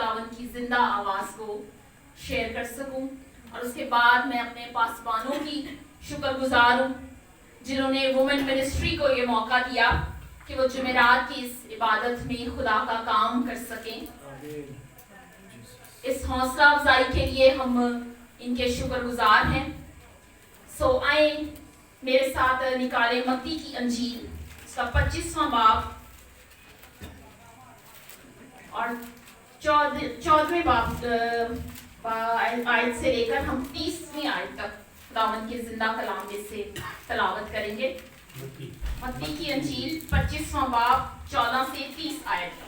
خداوند کی زندہ آواز کو شیئر کر سکوں، اور اس کے بعد میں اپنے پاسبانوں کی شکر گزار ہوں جنہوں نے وومن منسٹری کو یہ موقع دیا کہ وہ جمعرات کی اس عبادت میں خدا کا کام کر سکیں۔ اس حوصلہ افزائی کے لیے ہم ان کے شکر گزار ہیں۔ سو آئیں میرے ساتھ نکالیں متی کی انجیل، اس کا 25واں باب اور 14ویں باب آیت سے لے کر ہم 30ویں آیت تک خداوند کے زندہ کلام میں سے تلاوت کریں گے۔ متی کی انجیل 25واں باب 14 سے 30 آیت تک۔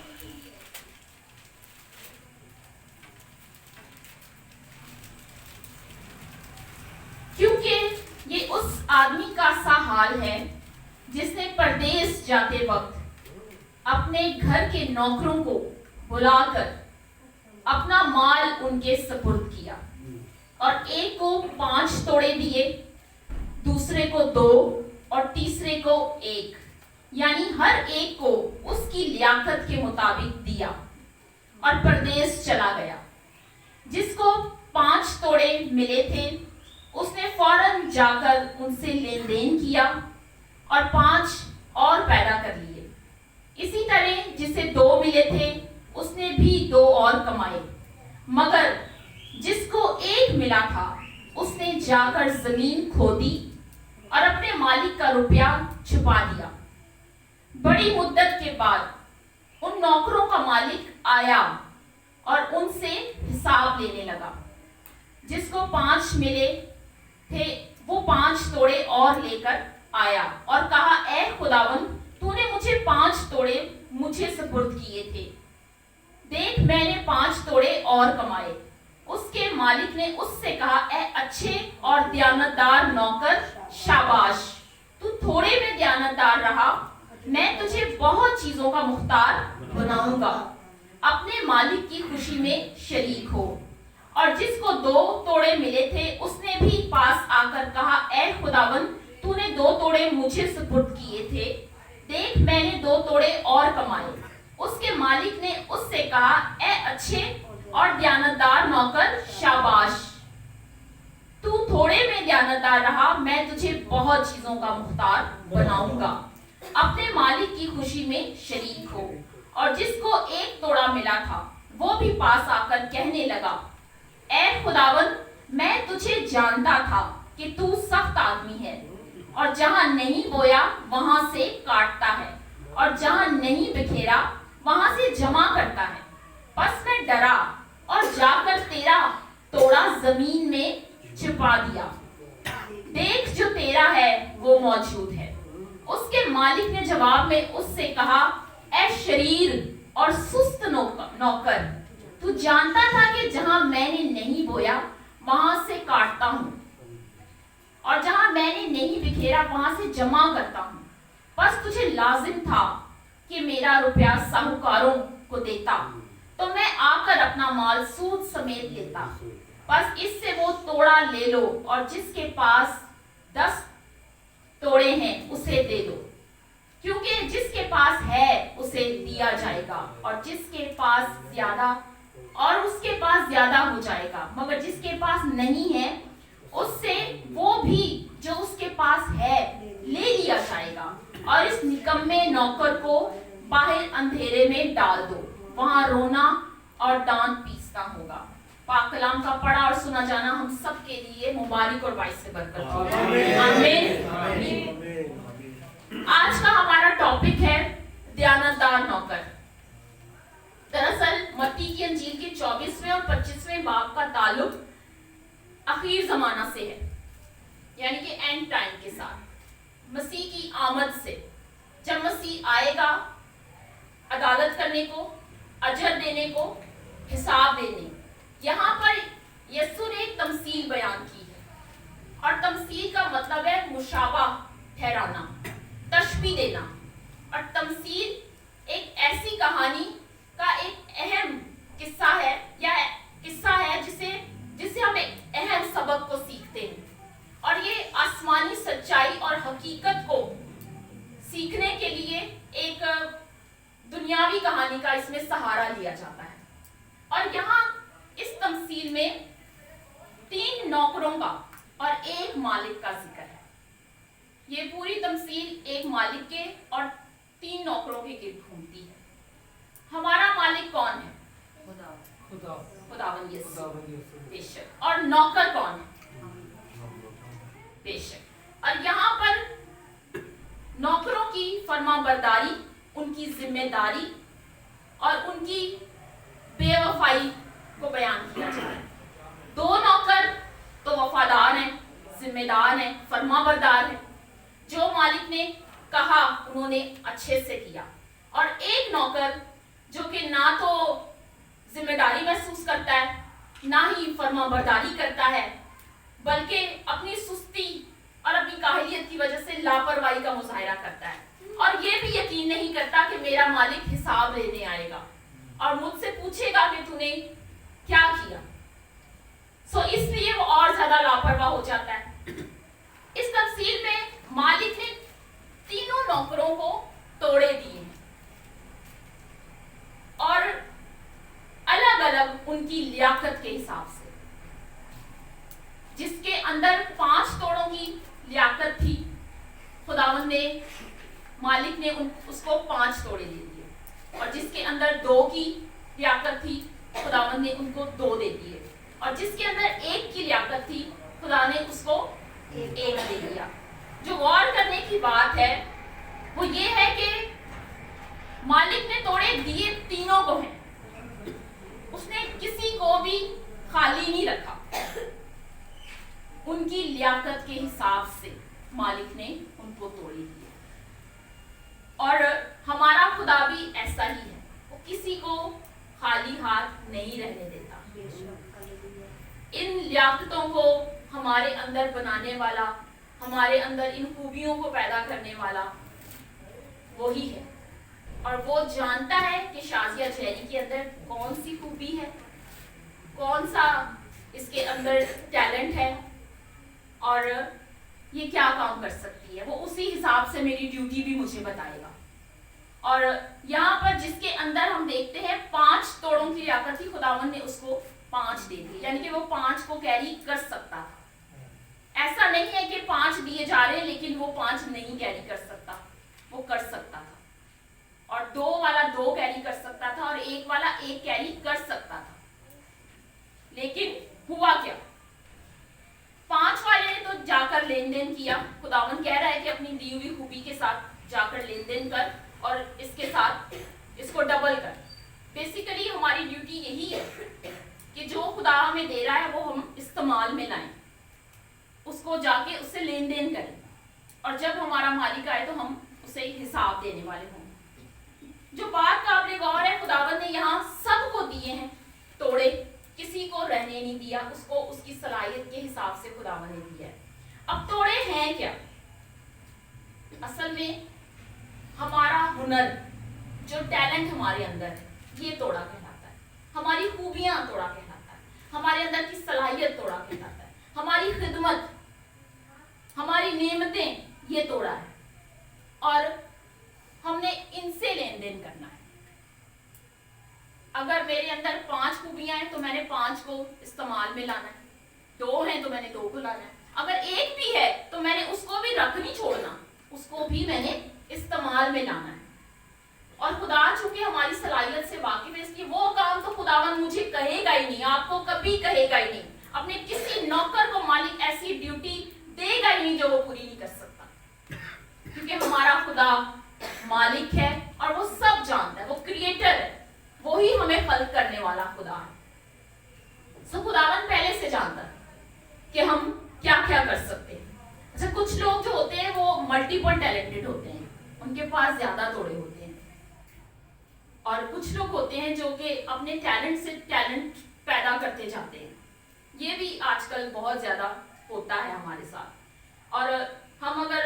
کیونکہ یہ اس آدمی کا سا حال ہے جس نے پردیس جاتے وقت اپنے گھر کے نوکروں کو بلا کر اپنا مال ان کے سپرد کیا، اور ایک کو 5 توڑے دیے، دوسرے کو 2 اور تیسرے کو 1، یعنی ہر ایک کو اس کی لیاقت کے مطابق دیا، اور پردیس چلا گیا۔ جس کو 5 توڑے ملے تھے اس نے فوراً جا کر ان سے لین دین کیا اور 5 اور پیدا کر لیے۔ اسی طرح جسے 2 ملے تھے اس نے بھی 2 اور کمائے، مگر جس کو 1 ملا تھا اس نے جا کر زمین کھودی اور اپنے مالک کا روپیہ چھپا دیا۔ بڑی مدت کے بعد ان نوکروں کا مالک آیا اور ان سے حساب لینے لگا۔ جس کو 5 ملے تھے وہ 5 توڑے اور لے کر آیا اور کہا، اے خداوند، تو نے مجھے 5 توڑے مجھے سپرد کیے تھے، دیکھ میں نے 5 توڑے اور کمائے۔ اس کے مالک نے اس سے کہا، اے اچھے اور دیانتدار نوکر، شاباش، تو تھوڑے میں دیانتدار رہا، میں تجھے بہت چیزوں کا مختار بناؤں گا، اپنے مالک کی خوشی میں شریک ہو۔ اور جس کو 2 توڑے ملے تھے اس نے بھی پاس آ کر کہا، اے خداوند، تو نے 2 توڑے مجھے سپرد کیے تھے، دیکھ میں نے 2 توڑے اور کمائے۔ اس کے مالک نے اس سے کہا، اے اچھے اور دیانتدار نوکر، شاباش، تو تھوڑے میں دیانتدار رہا، میں تجھے بہت چیزوں کا مختار بناؤں گا، اپنے مالک کی خوشی میں شریک ہو۔ اور جس کو 1 توڑا ملا تھا وہ بھی پاس آ کر کہنے لگا، اے خداوند، میں تجھے جانتا تھا کہ تو سخت آدمی ہے، اور جہاں نہیں بویا وہاں سے کاٹتا ہے، اور جہاں نہیں بکھیرا وہاں سے جمع کرتا ہے۔ پس میں ڈرا اور جا کر تیرا توڑا زمین میں چھپا دیا، دیکھ جو تیرا ہے وہ موجود ہے۔ اس کے مالک نے جواب میں اس سے کہا، اے شریر اور سست نوکر، تو جانتا تھا کہ جہاں میں نے نہیں بویا وہاں سے کاٹتا ہوں، اور جہاں میں نے نہیں بکھیرا وہاں سے جمع کرتا ہوں۔ بس تجھے لازم تھا کہ میرا روپیہ ساہوکاروں کو دیتا، تو میں آ کر اپنا مال سود سمیت لیتا۔ بس اس سے وہ توڑا لے لو، اور جس کے پاس 10 توڑے ہیں اسے دے دو، کیونکہ جس کے پاس ہے اسے دیا جائے گا، اور اس کے پاس زیادہ ہو جائے گا، مگر جس کے پاس نہیں ہے اس سے وہ بھی جو اس کے پاس ہے لے لیا جائے گا۔ اور اس نکمے نوکر کو باہر اندھیرے میں ڈال دو، وہاں رونا اور دانت پیسنا ہوگا۔ پاک کلام کا پڑھا اور سنا جانا ہم سب کے لیے مبارک اور باعث برکت ہو۔ آمین۔ آج کا ہمارا ٹاپک ہے دیانتدار نوکر۔ دراصل متی کی انجیل کے 24ویں اور 25ویں باب کا تعلق اخیر زمانہ سے ہے، یعنی کہ اینڈ ٹائم کے ساتھ، مسیح کی آمد سے، جب مسیح آئے گا عدالت کرنے کو، اجر دینے کو، حساب دینے۔ یہاں پر یسوع نے ایک تمثیل بیان کی ہے، اور تمثیل کا مطلب ہے مشابہ ٹھہرانا، تشبیہ دینا، اور تمثیل ایک ایسی کہانی کا ایک اہم قصہ ہے، یا قصہ ہے جسے ہم ایک اہم سبق کو سیکھتے ہیں، اور یہ آسمانی سچائی اور حقیقت کو سیکھنے کے لیے ایک دنیاوی کہانی کا اس میں سہارا لیا جاتا ہے۔ اور یہاں اس تمثیل میں 3 نوکروں کا اور ایک مالک کا ذکر ہے. یہ پوری تمثیل ایک مالک کے اور 3 نوکروں کے گرد گھومتی ہے. ہمارا مالک کون ہے؟ خداوند یسوع. بے شک. اور نوکر کون ہے؟ بے شک. اور یہاں پر نوکروں کی فرما برداری، ان کی ذمہ داری اور ان کی بے وفائی کو بیان کیا جاتا ہے. 2 نوکر تو وفادار ہیں، ذمہ دار ہیں، فرما بردار ہیں، جو مالک نے کہا انہوں نے اچھے سے کیا. اور ایک نوکر جو کہ نہ تو ذمہ داری محسوس کرتا ہے، نہ ہی فرما برداری کرتا ہے، بلکہ اپنی سستی اور اپنی کاہلیت کی وجہ سے لاپرواہی کا مظاہرہ کرتا ہے، اور یہ بھی یقین نہیں کرتا کہ میرا مالک حساب لینے آئے گا اور مجھ سے پوچھے گا کہ تو نے کیا کیا. اس لیے وہ اور زیادہ لاپرواہ ہو جاتا ہے. اس تفصیل میں مالک نے 3 نوکروں کو توڑے دیے ہیں اور الگ الگ ان کی لیاقت کے حساب سے. جس کے اندر 5 توڑوں کی لیاقت تھی، خداوند نے مالک نے اس کو 5 توڑے دے دیے. اور جس کے اندر 2 کی لیاقت تھی، خداوند نے ان کو 2 دے دیے. اور جس کے اندر 1 کی لیاقت تھی، خدا نے اس کو 1 دے دیا. جو غور کرنے کی بات ہے وہ یہ ہے کہ مالک نے توڑے دیے تینوں کو ہیں. اس نے کسی کو بھی خالی نہیں رکھا. ان کی لیاقت کے حساب سے مالک نے ان کو توڑے دیے. اور ہمارا خدا بھی ایسا ہی ہے، وہ کسی کو خالی ہاتھ نہیں رہنے دیتا. ان لیاقتوں کو ہمارے اندر بنانے والا، ہمارے اندر ان خوبیوں کو پیدا کرنے والا وہی ہے. اور وہ جانتا ہے کہ شازیہ جیری کے اندر کون سی خوبی ہے، کون سا اس کے اندر ٹیلنٹ ہے اور یہ کیا کام کر سکتی ہے. وہ اسی حساب سے میری ڈیوٹی بھی مجھے بتائے گا. اور یہاں پر جس کے اندر ہم دیکھتے ہیں 5 توڑوں کی لیاقت تھی، خداوند نے اس کو 5 دے دی، یعنی کہ وہ 5 کو کیری کر سکتا تھا. ایسا نہیں ہے کہ 5 دیے جا رہے ہیں لیکن وہ 5 نہیں کیری کر سکتا، وہ کر سکتا تھا. اور 2 والا 2 کیری کر سکتا تھا اور 1 والا 1 کیری کر سکتا تھا. لیکن ہوا کیا؟ 5 والے نے تو جا کر لین دین کیا. خداوند کہہ رہا ہے کہ اپنی دی ہوئی خوبی کے ساتھ جا کر لین دین کر اور اس کے ساتھ اس کو ڈبل کر. بیسیکلی ہماری ڈیوٹی یہی ہے کہ جو خدا ہمیں دے رہا ہے وہ ہم استعمال میں لائیں، اس کو جا کے اس سے لین دین کریں، اور جب ہمارا مالک آئے تو ہم اسے حساب دینے والے ہوں. جو بات قابل غور ہے، خداوند نے یہاں سب کو دیے ہیں توڑے، کسی کو رہنے نہیں دیا. اس کو اس کی صلاحیت کے حساب سے خداوند نے دیا ہے. اب توڑے ہیں کیا؟ اصل میں ہمارا ہنر، جو ٹیلنٹ ہمارے اندر ہے، یہ توڑا کہلاتا ہے. ہماری خوبیاں توڑا کہلاتا ہے. ہمارے اندر کی صلاحیت توڑا کہلاتا ہے. ہماری خدمت، ہماری نعمتیں، یہ توڑا ہے. اور ہم نے ان سے لین دین کرنا ہے. اگر میرے اندر 5 خوبیاں ہیں تو میں نے 5 کو استعمال میں لانا ہے. 2 ہیں تو میں نے 2 کو لانا ہے. اگر 1 بھی ہے تو میں نے اس کو بھی رکھ نہیں چھوڑنا، اس کو بھی میں نے استعمال میں لانا ہے. اور خدا چونکہ ہماری صلاحیت سے واقف ہے، اس لیے وہ کام تو خداوند مجھے کہے گا ہی نہیں، آپ کو کبھی کہے گا ہی نہیں. اپنے کسی نوکر کو مالک ایسی ڈیوٹی دے گا ہی نہیں جو وہ پوری نہیں کر سکتا، کیونکہ ہمارا خدا مالک ہے اور وہ سب جانتا ہے. وہ کریٹر ہے، وہی ہمیں خلق کرنے والا خدا ہے. سو خداوند پہلے سے جانتا ہے کہ ہم کیا کیا کر سکتے ہیں. اچھا، کچھ لوگ جو ہوتے ہیں وہ ملٹیپل ٹیلنٹڈ ہوتے ہیں، ان کے پاس زیادہ توڑے ہوتے ہیں. اور کچھ لوگ ہوتے ہیں جو کہ اپنے ٹیلنٹ سے ٹیلنٹ پیدا کرتے جاتے ہیں. یہ بھی آج کل بہت زیادہ ہوتا ہے ہمارے ساتھ. اور ہم اگر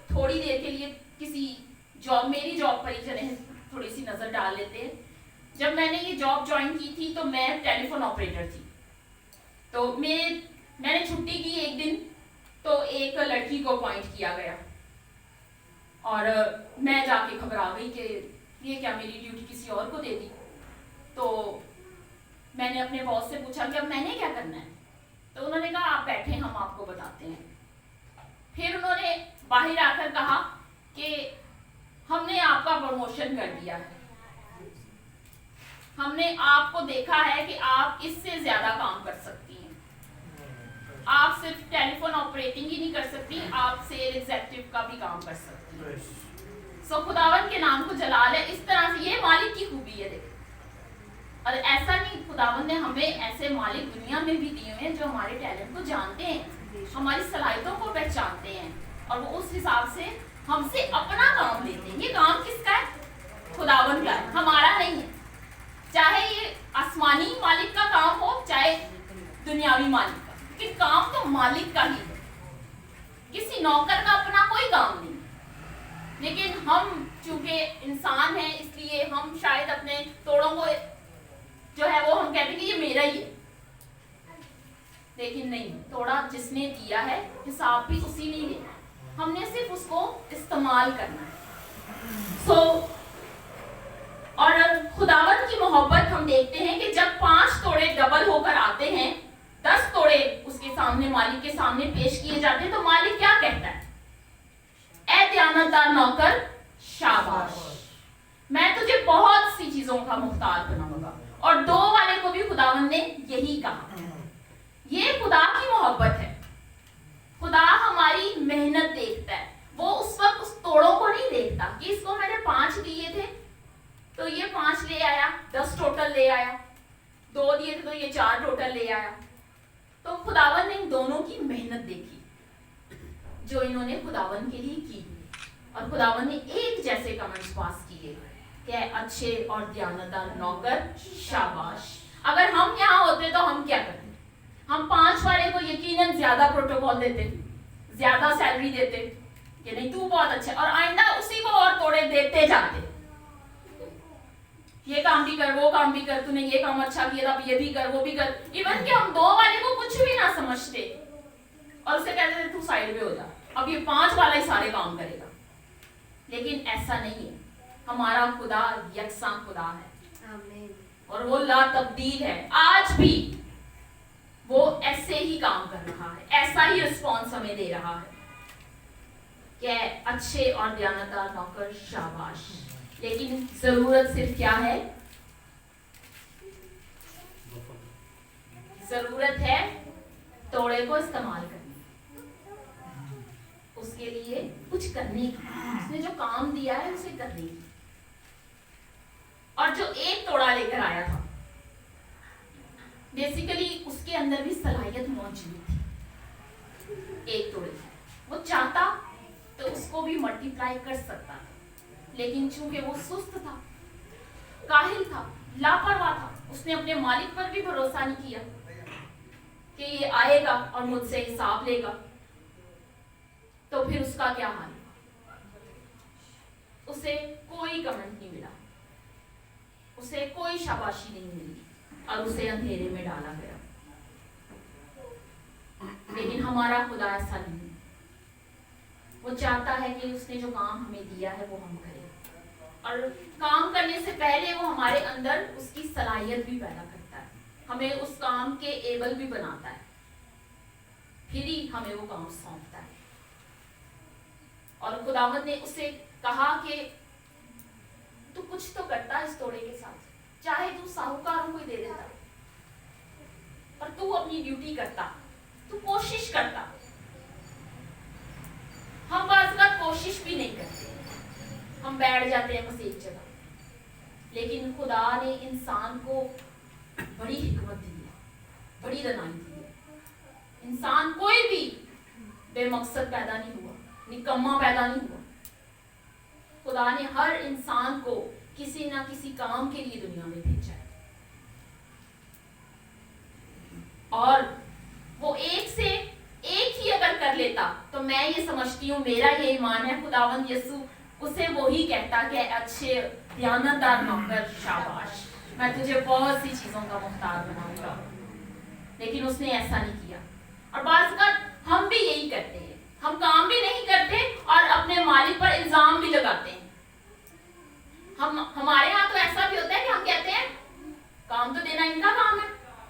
تھوڑی دیر کے لیے کسی جاب، میری جاب پر ہی چلیں تھوڑی سی نظر ڈال لیتے ہیں. جب میں نے یہ جاب جوائن کی تھی تو میں ٹیلی فون آپریٹر تھی. تو میں نے چھٹی کی ایک دن، تو ایک لڑکی کو اپوائنٹ کیا گیا اور میں جا کے گھبرا گئی کہ یہ کیا میری ڈیوٹی کسی اور کو دے دی. تو نے اپنے باس سے پوچھا کہ اب میں نے کیا کرنا ہے؟ تو انہوں نے کہا آپ بیٹھیں، ہم آپ کو بتاتے ہیں. پھر انہوں نے باہر آ کر کہا کہ ہم نے آپ کا پروموشن کر دیا ہے، ہم نے آپ کو دیکھا ہے کہ آپ اس سے زیادہ کام کر سکتی ہیں، آپ صرف ٹیلی فون آپریٹنگ ہی نہیں کر سکتی، آپ سیل ایگزیکٹو کا بھی کام کر سکتی ہیں. سو خداوند کے نام کو جلال ہے. اس طرح سے یہ مالک کی خوبی ہے. دیکھیں، اور ایسا نہیں، خداوند نے ہمیں ایسے مالک دنیا میں بھی دیے ہیں جو ہمارے ٹیلنٹ کو جانتے ہیں، ہماری صلاحیتوں کو پہچانتے ہیں، اور وہ اس حساب سے ہم سے اپنا کام لیتے ہیں. یہ کام کس کا ہے؟ خداوند کا ہے، ہمارا نہیں ہے. چاہے یہ آسمانی مالک کا کام ہو چاہے دنیاوی مالک کا، لیکن کام تو مالک کا ہی ہے. کسی نوکر کا اپنا کوئی کام نہیں. لیکن ہم چونکہ انسان ہیں اس لیے ہم شاید اپنے توڑوں کو جو ہے وہ ہم کہتے ہیں کہ یہ میرا ہی ہے. لیکن نہیں، توڑا جس نے دیا ہے حساب بھی اسی نے لینا ہے، ہم نے صرف اس کو استعمال کرنا ہے. اور خداوند کی محبت ہم دیکھتے ہیں کہ جب 5 توڑے ڈبل ہو کر آتے ہیں، 10 توڑے اس کے سامنے مالک کے سامنے پیش کیے جاتے ہیں، تو مالک کیا کہتا ہے؟ اے دیانتدار نوکر، شاباش، میں تجھے بہت سی چیزوں کا مختار بناؤں گا. اور 2 والے کو بھی خداوند نے یہی کہا. یہ خدا کی محبت ہے. خدا ہماری محنت دیکھتا ہے. وہ اس وقت اس توڑوں کو نہیں دیکھتا کہ اس کو میں نے 5 دیے تھے تو یہ 5 لے آیا، 10 ٹوٹل لے آیا، 2 دیے تھے تو یہ 4 ٹوٹل لے آیا. تو خداوند نے ان دونوں کی محنت دیکھی جو انہوں نے خداوند کے لیے کی، اور خداوند نے ایک جیسے کمنٹس پاس کیے کہ اچھے اور دیانتدار نوکر، شاباش. اگر ہم یہاں ہوتے تو ہم کیا کرتے؟ ہم 5 والے کو یقیناً زیادہ پروٹوکول دیتے، زیادہ سیلری دیتے کہ نہیں تو بہت اچھا، اور آئندہ اسی کو اور توڑے دیتے جاتے. یہ کام بھی کر، وہ کام بھی کر، تو نے یہ کام اچھا کیا تھا، یہ بھی کر، وہ بھی کر. ایون کہ ہم 2 والے کو کچھ بھی نہ سمجھتے اور اسے کہتے تھے تو سائڈ پہ ہو جا، اب یہ 5 والا ہی سارے کام کرے گا. لیکن ایسا نہیں ہے. ہمارا خدا یکساں خدا ہے اور وہ لا تبدیل ہے. آج بھی وہ ایسے ہی کام کر رہا ہے، ایسا ہی رسپانس ہمیں دے رہا ہے کہ اچھے اور دیانتدار نوکر، شاباش. لیکن ضرورت صرف کیا ہے؟ ضرورت ہے توڑے کو استعمال کرنے، اس کے لیے کچھ کرنے کی، اس نے جو کام دیا ہے اسے کرنے کی. اور جو ایک توڑا لے کر آیا تھا، بیسیکلی اس کے اندر بھی صلاحیت موجود تھی. ایک توڑے وہ چاہتا تو اس کو بھی ملٹیپلائی کر سکتا تھا، لیکن چونکہ وہ سست تھا، کاہل تھا، لاپرواہ تھا، اس نے اپنے مالک پر بھی بھروسہ نہیں کیا کہ یہ آئے گا اور مجھ سے حساب لے گا. تو پھر اس کا کیا حال ہوا؟ اسے کوئی کمنٹ نہیں ملا، اسے کوئی شاباشی نہیں ملی اور اسے اندھیرے میں ڈالا گیا. لیکن ہمارا خدا ایسا نہیں. وہ چاہتا ہے کہ اس نے جو کام ہمیں دیا ہے وہ ہم کریں، اور کام کرنے سے پہلے وہ ہمارے اندر اس کی صلاحیت بھی پیدا کرتا ہے، ہمیں اس کام کے ایبل بھی بناتا ہے، پھر ہی ہمیں وہ کام سونپتا ہے. اور خداوند نے اسے کہا کہ تو کچھ تو کرتا اس توڑے کے ساتھ، چاہے تو ساہوکاروں کو دے دیتا، پر تو اپنی ڈیوٹی کرتا، تو کوشش کرتا. ہم بعض اوقات کوشش بھی نہیں کرتے، ہم بیٹھ جاتے ہیں بس ایک جگہ. لیکن خدا نے انسان کو بڑی حکمت دی ہے، بڑی دانائی دی ہے. انسان کوئی بھی بے مقصد پیدا نہیں ہوا، نکما پیدا نہیں ہوا. خدا نے ہر انسان کو کسی نہ کسی کام کے لیے دنیا میں بھیجا ہے، اور وہ ایک سے ایک ہی اگر کر لیتا تو میں یہ سمجھتی ہوں، میرا یہ ایمان ہے، خداوند یسوع اسے وہی کہتا کہ اچھے دیانتدار نوکر، شاباش، میں تجھے بہت سی چیزوں کا مختار بناؤں گا. لیکن اس نے ایسا نہیں کیا. اور بعض اوقات ہم بھی یہی کرتے ہیں، ہم کام بھی نہیں کرتے اور اپنے مالک پر الزام بھی لگاتے ہیں. ہمارے ہاں تو ایسا بھی ہوتا ہے کہ ہم کہتے ہیں کام تو دینا ان کا کام ہے،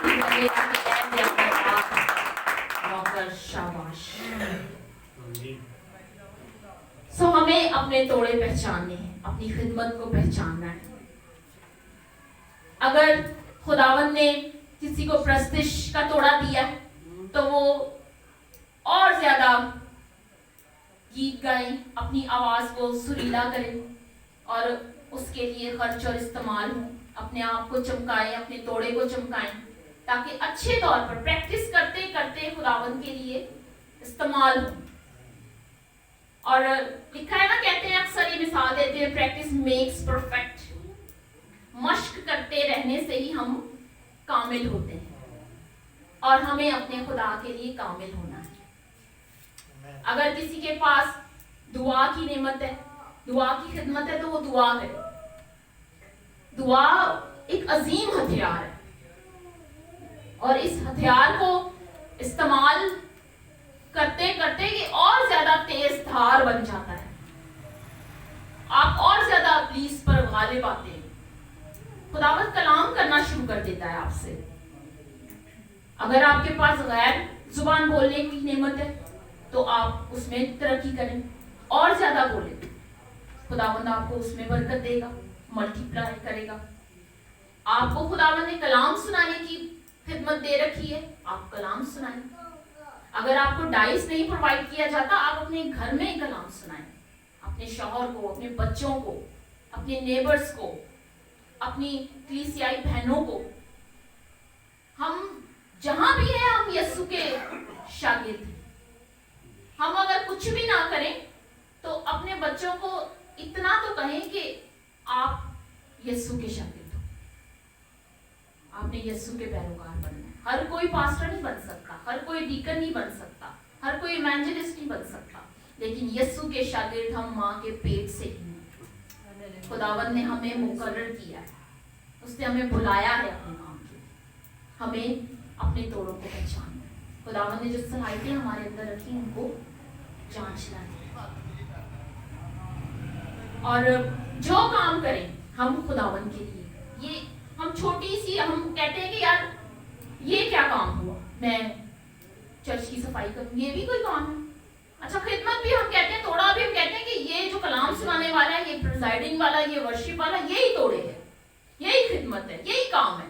لگے گا کہ اے بیابر نوکر شاباش. سو ہمیں اپنے توڑے پہچاننے ہیں, اپنی خدمت کو پہچاننا ہے. اگر خداوند نے کسی کو پرستش کا توڑا دیا تو وہ اور زیادہ گیت گائیں, اپنی آواز کو سریلا کریں اور اس کے لیے خرچ اور استعمال ہوں, اپنے آپ کو چمکائیں, اپنے توڑے کو چمکائیں, تاکہ اچھے طور پر پریکٹس کرتے کرتے خداوند کے لیے استعمال ہوں. اور لکھا ہے نا, کہتے ہیں اکثر یہ مثال دیتے ہیں, پریکٹس میکس پرفیکٹ. مشق کرتے رہنے سے ہی ہم کامل ہوتے ہیں, اور ہمیں اپنے خدا کے لیے کامل ہونا ہے. اگر کسی کے پاس دعا کی نعمت ہے, دعا کی خدمت ہے, تو وہ دعا کرے. دعا ایک عظیم ہتھیار ہے, اور اس ہتھیار کو استعمال کرتے کرتے یہ اور زیادہ تیز دھار بن جاتا ہے. آپ اور زیادہ ابلیس پر غالب آتے ہیں. خداوند کلام کرنا شروع کر دیتا ہے آپ سے. اگر آپ کے پاس غیر زبان بولنے کی نعمت ہے تو آپ اس میں ترقی کریں, اور زیادہ بولیں. خداوند آپ کو اس میں برکت دے گا, ملٹی پلائی کرے گا. آپ کو خداوند نے کلام سنانے کی خدمت دے رکھی ہے, آپ کلام سنائیں. اگر آپ کو ڈائس نہیں پرووائڈ کیا جاتا, آپ اپنے گھر میں ہی کلام سنائیں, اپنے شوہر کو, اپنے بچوں کو, اپنے نیبرز کو, اپنی کلیسیائی بہنوں کو. ہم جہاں بھی ہیں ہم یسوع کے شاگرد ہیں. ہم اگر کچھ بھی نہ کریں تو اپنے بچوں کو اتنا تو کہیں کہ آپ یسوع کے شاگرد ہو, آپ نے یسوع کے پیروکار بننا ہے. ہر کوئی پاسٹر نہیں بن سکتا, ہر کوئی ڈیکن نہیں بن سکتا, ہر کوئی ایوانجلسٹ نہیں بن سکتا, لیکن یسوع کے شاگرد ہم ماں کے پیٹ سے ہی ہیں. خداوند نے ہمیں مقرر کیا ہے, اس نے ہمیں بلایا ہے اپنے کام کے لیے. ہمیں اپنے توڑوں کو پہچاننا ہے. خداوند نے جو صلاحیتیں ہمارے اندر رکھی ہیں ان کو جانچنا ہے. اور جو کام کریں ہم خداوند کے لیے, یہ ہم چھوٹی سی, ہم کہتے ہیں کہ یار یہ کیا کام ہوا, میں چرچ کی صفائی کروں, یہ بھی کوئی کام ہے. اچھا خدمت بھی ہم کہتے ہیں, توڑا بھی ہم کہتے ہیں کہ یہ جو کلام سنانے والا ہے, یہ پریزائڈنگ والا, یہ ورشپ والا, یہی توڑے ہے, یہی خدمت ہے, یہی کام ہے.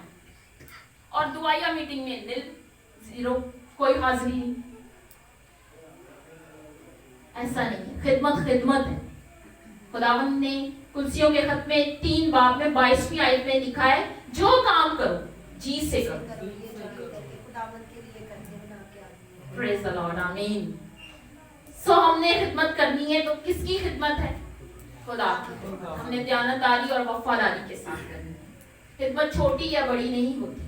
اور دعائیا میٹنگ میں دل زیرو, کوئی حاضری نہیں. ایسا نہیں ہے. خدمت خدمت ہے. خداوند نے کلسیوں کے خط میں 3 باب میں 22ویں آیت میں لکھا ہے, جو کام کرو جی سے کرو. پریز دی لارڈ, آمین. سو ہم نے خدمت کرنی ہے تو کس کی خدمت ہے؟ خدا کی خدمت. ہم نے دیانتداری اور وفاداری کے ساتھ کرنی ہے. خدمت چھوٹی یا بڑی نہیں ہوتی,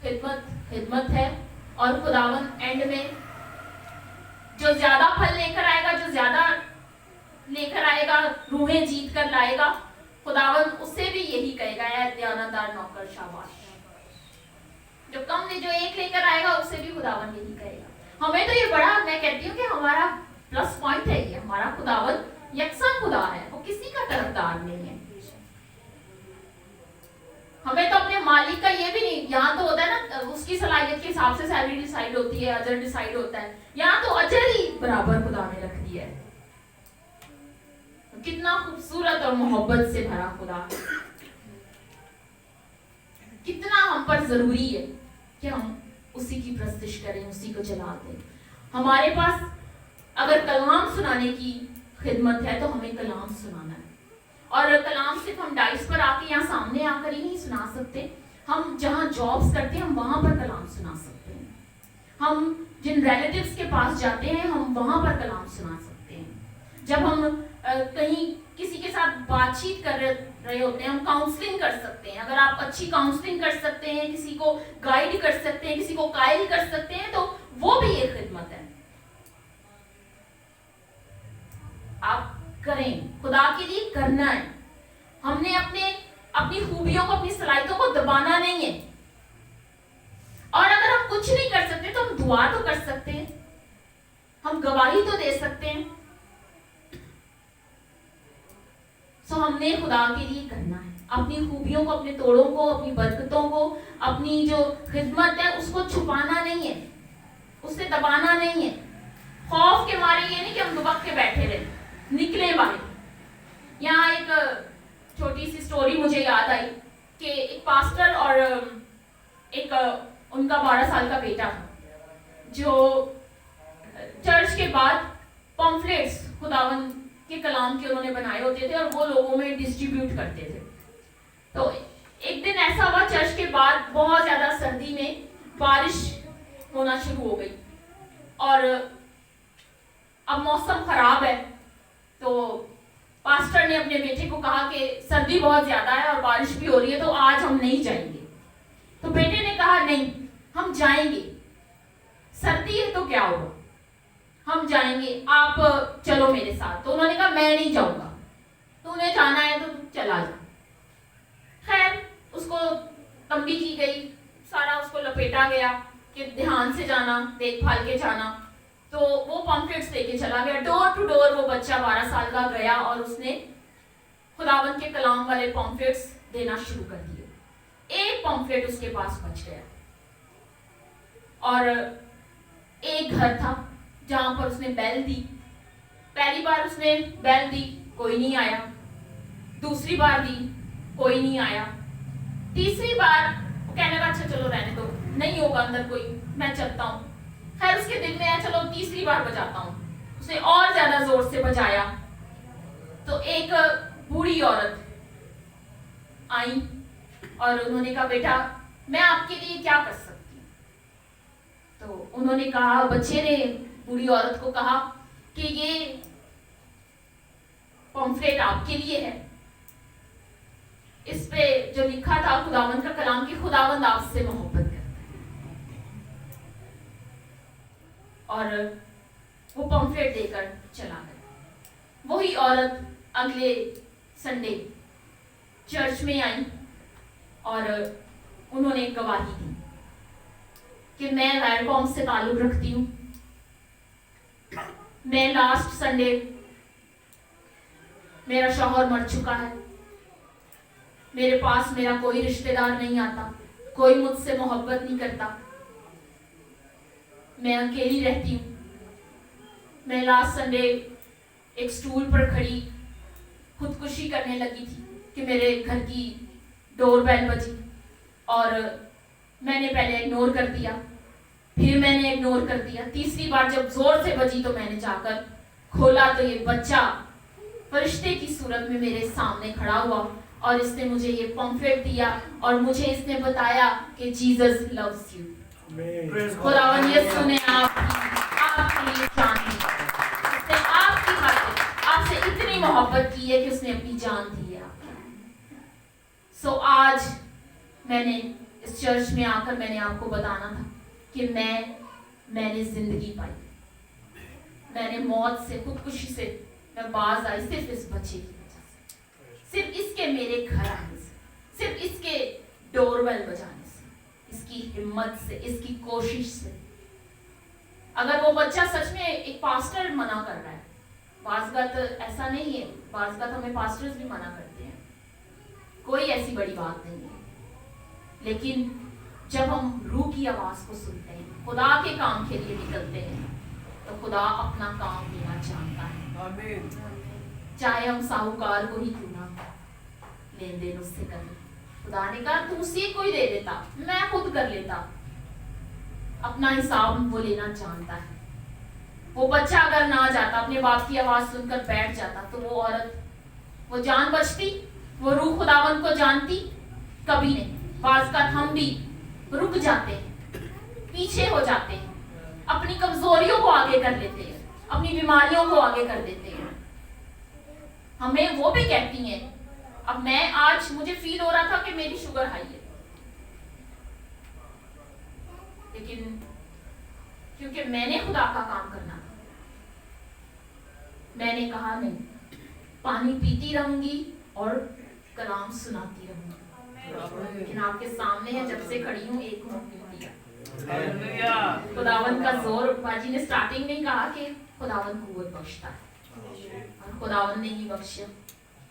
خدمت خدمت ہے. اور خداوند اینڈ میں جو زیادہ پھل لے کر آئے گا, جو زیادہ لے کر آئے گا, روحیں جیت کر لائے گا, خداوند اس سے بھی یہی کہے گا, اے دیانتدار نوکر شاباش. جو کم نے جو ایک لے کر آئے گا اس سے بھی خداوند یہی کہے گا. ہمیں تو یہ بڑا, میں کہتی ہوں کہ ہمارا پلس پوائنٹ ہے یہ. ہمارا خداوند یکساں خدا ہے, وہ کسی کا طرفدار نہیں ہے. ہمیں تو اپنے مالک کا یہ بھی نہیں, یہاں تو ہوتا ہے نا اس کی صلاحیت کے حساب سے سیلری ڈیسائیڈ ہوتی ہے, اجر ڈیسائیڈ ہوتا ہے. یہاں تو اجر ہی برابر خدا نے رکھ دیا ہے. کتنا خوبصورت اور محبت سے بھرا خدا ہے. کتنا ہم پر ضروری ہے کہ ہم اسی کی پرستش کریں, اسی کو جلا دیں. ہمارے پاس اگر کلام سنانے کی خدمت ہے تو ہمیں کلام سنانا ہے. اور کلام صرف ہم ڈائس پر آ کے یہاں سامنے آ کر ہی نہیں سنا سکتے. ہم جہاں جابس کرتے ہیں ہم وہاں پر کلام سنا سکتے ہیں. ہم جن ریلیٹیوز کے پاس جاتے ہیں ہم وہاں پر کلام سنا سکتے ہیں. جب ہم کہیں کسی کے ساتھ بات چیت کر رہے ہوتے ہیں ہم کاؤنسلنگ کر سکتے ہیں. اگر آپ اچھی کاؤنسلنگ کر سکتے ہیں, کسی کو گائیڈ کر سکتے ہیں, کسی کو قائل کر سکتے ہیں, تو وہ بھی ایک خدمت ہے. آپ کریں, خدا کے لیے کرنا ہے. ہم نے اپنی خوبیوں کو, اپنی صلاحیتوں کو دبانا نہیں ہے. اور اگر ہم کچھ نہیں کر سکتے تو ہم دعا تو کر سکتے ہیں, ہم گواہی تو دے سکتے ہیں. سو ہم نے خدا کے لیے کرنا ہے. اپنی خوبیوں کو, اپنے توڑوں کو, اپنی برکتوں کو, اپنی جو خدمت ہے اس کو چھپانا نہیں ہے, اسے دبانا نہیں ہے. خوف کے مارے یہ نہیں کہ ہم دبک کے بیٹھے رہے, نکلے باہر. یہاں ایک چھوٹی سی سٹوری مجھے یاد آئی کہ ایک پاسٹر اور ایک ان کا 12 سال کا بیٹا جو چرچ کے بعد پمفلیٹس خداوند کے کلام کے انہوں نے بنائے ہوتے تھے اور وہ لوگوں میں ڈسٹریبیوٹ کرتے تھے. تو ایک دن ایسا ہوا چرچ کے بعد بہت زیادہ سردی میں بارش ہونا شروع ہو گئی اور اب موسم خراب ہے. تو پاسٹر نے اپنے بیٹے کو کہا کہ سردی بہت زیادہ ہے اور بارش بھی ہو رہی ہے تو آج ہم نہیں جائیں گے. تو بیٹے نے کہا نہیں ہم جائیں گے, سردی ہے تو کیا ہوگا, ہم جائیں گے, آپ چلو میرے ساتھ. تو انہوں نے کہا میں نہیں جاؤں گا, تو انہیں جانا ہے تو چلا جا. خیر اس کو تنبیہ کی گئی, سارا اس کو لپیٹا گیا کہ دھیان سے جانا, دیکھ بھال کے جانا. تو وہ پمفلیٹس لے کے چلا گیا, ڈور ٹو ڈور وہ بچہ 12 سال کا گیا اور اس نے خداوند کے کلام والے پمفلیٹس دینا شروع کر دیے. ایک پمفلیٹ اس کے پاس بچ گیا اور ایک گھر تھا جہاں پر اس نے بیل دی. پہلی بار اس نے بیل دی, کوئی نہیں آیا. دوسری بار دی, کوئی نہیں آیا. تیسری بار وہ کہنے لگا اچھا چلو رہنے دو, نہیں ہوگا اندر کوئی, میں چلتا ہوں. خیر اس کے دل میں آیا چلو تیسری بار بجاتا ہوں. اس نے اور زیادہ زور سے بجایا تو ایک بوڑھی عورت آئی اور انہوں نے کہا بیٹا میں آپ کے لیے کیا کر سکتی ہوں. تو انہوں نے کہا, بچے نے بوڑھی عورت کو کہا کہ یہ پمفلیٹ آپ کے لیے ہے, اس پہ جو لکھا تھا خداوند کا کلام کہ خداوند آپ سے محبت کرتا ہے. اور وہ پمفلیٹ دے کر چلا گیا. وہی عورت اگلے سنڈے چرچ میں آئی اور انہوں نے گواہی دی کہ میں غیر قوم سے تعلق رکھتی ہوں. میں لاسٹ سنڈے میرا شوہر مر چکا ہے, میرے پاس میرا کوئی رشتہ دار نہیں آتا, کوئی مجھ سے محبت نہیں کرتا, میں اکیلی رہتی ہوں. میں لاسٹ سنڈے ایک سٹول پر کھڑی خودکشی کرنے لگی تھی کہ میرے گھر کی ڈور بیل بجی اور میں نے پہلے اگنور کر دیا, پھر میں نے اگنور کر دیا. تیسری بار جب زور سے بجی تو میں نے جا کر کھولا تو یہ بچہ فرشتے کی صورت میں میرے سامنے کھڑا ہوا اور اس نے مجھے یہ پمفلیٹ دیا اور مجھے اس نے بتایا کہ جیزس لوز یو. خداوند یسوع نے آپ کے لیے جان دی, اس نے آپ کی خاطر آپ سے اتنی محبت کی ہے کہ اس نے اپنی جان دی ہے آپ کے. سو آج میں نے اس چرچ میں آ کر میں نے آپ کو بتانا تھا کہ میں نے زندگی پائی, میں نے موت سے, خودکشی سے میں باز آئی صرف اس بچے کی وجہ سے, صرف اس کے میرے گھر آنے سے, صرف اس کے ڈور بیل بجانے سے, اس کی ہمت سے, اس کی کوشش سے. اگر وہ بچہ سچ میں ایک پاسٹر منع کر رہا ہے, بعض بات ایسا نہیں ہے, بعض بات ہمیں پاسٹرز بھی منع کرتے ہیں, کوئی ایسی بڑی بات نہیں ہے, لیکن جب ہم روح کی آواز کو سنتے ہیں, خدا کے کام کے لیے نکلتے ہیں, تو خدا اپنا کام لینا چاہتا ہے. آمین. چاہے ہم ساہوکار کو ہی کیوں نہ لین دین اس سے کریں. خدا نے کہا تو اسی کو ہی دے دیتا, میں خود کر لیتا. اپنا حساب وہ لینا جانتا ہے. وہ بچہ اگر نہ جاتا, اپنے باپ کی آواز سن کر بیٹھ جاتا, تو وہ عورت, وہ جان بچتی, وہ روح خداوند کو جانتی کبھی نہیں. بعض کا ہم بھی رک جاتے ہیں, پیچھے ہو جاتے ہیں, اپنی کمزوریوں کو آگے کر لیتے ہیں, اپنی بیماریوں کو آگے کر دیتے ہیں. ہمیں وہ بھی کہتی ہیں, اب میں آج مجھے فیل ہو رہا تھا کہ میری شوگر ہائی ہے, لیکن کیونکہ میں نے خدا کا کام کرنا تھا, میں نے کہا نہیں, پانی پیتی رہوں گی اور کلام سناتی رہوں گی. لیکن آپ کے سامنے ہے, جب سے کھڑی ہوں ایک منٹ نہیں دیا. خداوند کا زور, باجی نے سٹارٹنگ میں کہا کہ خداوند قوت بخشتا ہے, اور خداوند نے ہی بخشا.